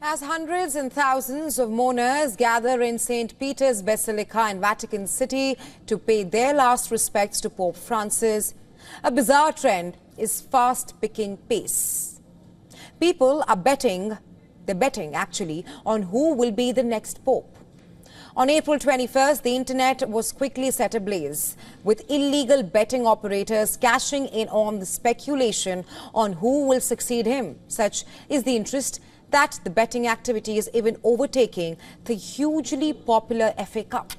As hundreds and thousands of mourners gather in St. Peter's Basilica in Vatican City to pay their last respects to Pope Francis, a bizarre trend is fast picking pace. People are betting actually, on who will be the next Pope. On April 21st, the internet was quickly set ablaze, with illegal betting operators cashing in on the speculation on who will succeed him. Such is the interest that the betting activity is even overtaking the hugely popular FA Cup.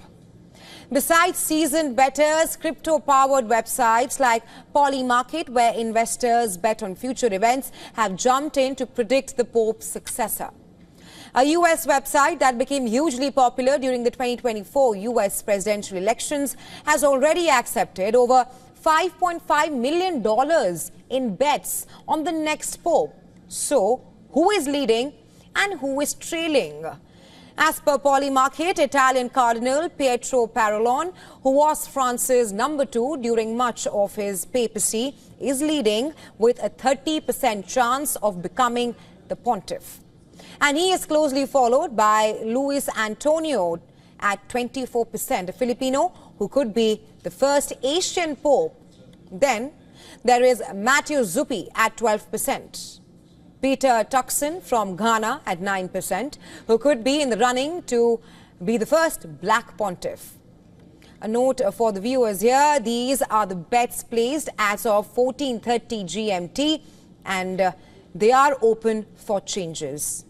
Besides seasoned bettors, crypto-powered websites like Polymarket, where investors bet on future events, have jumped in to predict the Pope's successor. A US website that became hugely popular during the 2024 US presidential elections has already accepted over $5.5 million in bets on the next Pope. So, who is leading and who is trailing? As per Polymarket, Italian Cardinal Pietro Parolin, who was Francis' #2 during much of his papacy, is leading with a 30% chance of becoming the pontiff. And he is closely followed by Luis Antonio at 24%, a Filipino who could be the first Asian Pope. Then there is Matteo Zuppi at 12%. Peter Turkson from Ghana at 9%, who could be in the running to be the first black pontiff. A note for the viewers here, these are the bets placed as of 14:30 GMT and they are open for changes.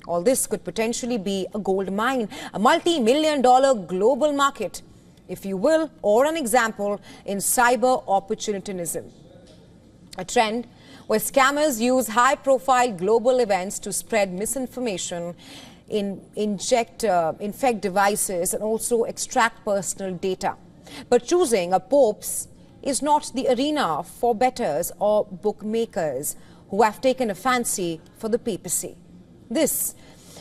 All this could potentially be a gold mine, a multi-million-dollar global market, if you will, or an example in cyber opportunism. A trend where scammers use high-profile global events to spread misinformation, infect devices, and also extract personal data. But choosing a pope's is not the arena for bettors or bookmakers who have taken a fancy for the papacy. This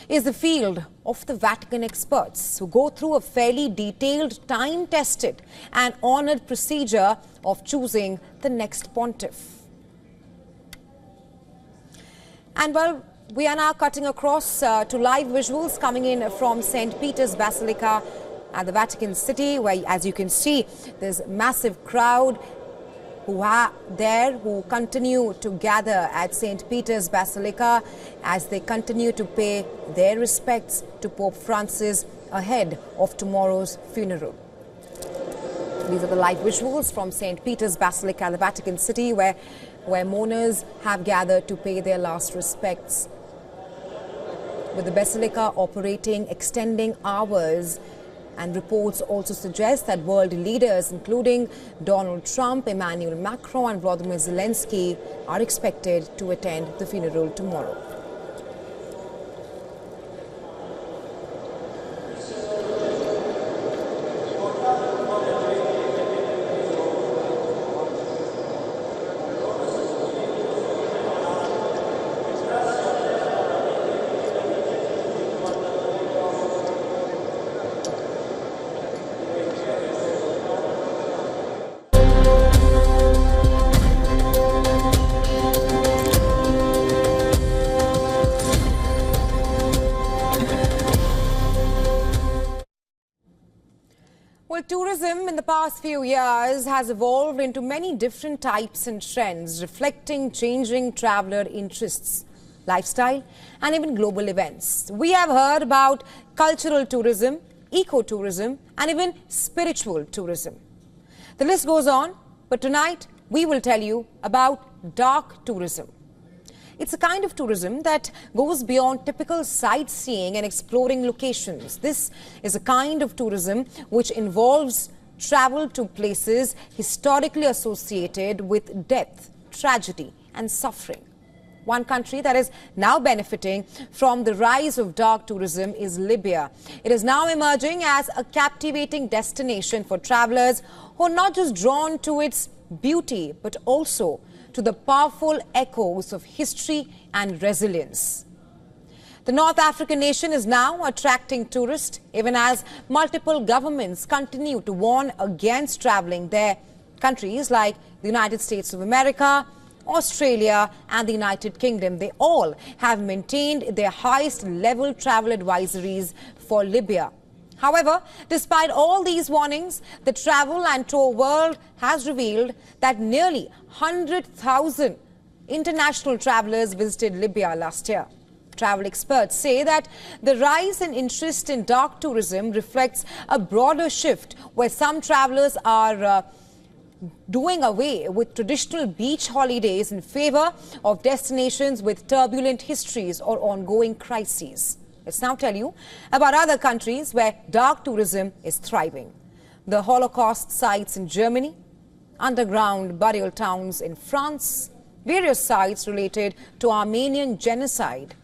is the field of the Vatican experts who go through a fairly detailed, time-tested and honored procedure of choosing the next pontiff. And well, we are now cutting across to live visuals coming in from St. Peter's Basilica at the Vatican City, where, as you can see, there's a massive crowd who are there, who continue to gather at St. Peter's Basilica as they continue to pay their respects to Pope Francis ahead of tomorrow's funeral. These are the live visuals from St. Peter's Basilica at the Vatican City, where mourners have gathered to pay their last respects. With the Basilica operating extending hours, and reports also suggest that world leaders, including Donald Trump, Emmanuel Macron and Volodymyr Zelensky, are expected to attend the funeral tomorrow. Well, tourism in the past few years has evolved into many different types and trends, reflecting changing traveler interests, lifestyle, and even global events. We have heard about cultural tourism, ecotourism, and even spiritual tourism. The list goes on, but tonight we will tell you about dark tourism. It's a kind of tourism that goes beyond typical sightseeing and exploring locations. This is a kind of tourism which involves travel to places historically associated with death, tragedy, and suffering. One country that is now benefiting from the rise of dark tourism is Libya. It is now emerging as a captivating destination for travelers who are not just drawn to its beauty, but also to the powerful echoes of history and resilience. The North African nation is now attracting tourists, even as multiple governments continue to warn against traveling there. Countries like the United States of America, Australia and the United Kingdom. They all have maintained their highest level travel advisories for Libya. However, despite all these warnings, the travel and tour world has revealed that nearly 100,000 international travelers visited Libya last year. Travel experts say that the rise in interest in dark tourism reflects a broader shift where some travelers are doing away with traditional beach holidays in favor of destinations with turbulent histories or ongoing crises. Let's now tell you about other countries where dark tourism is thriving. The Holocaust sites in Germany, underground burial towns in France, various sites related to Armenian genocide,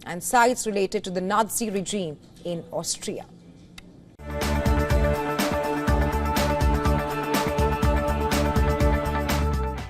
and sites related to the Nazi regime in Austria.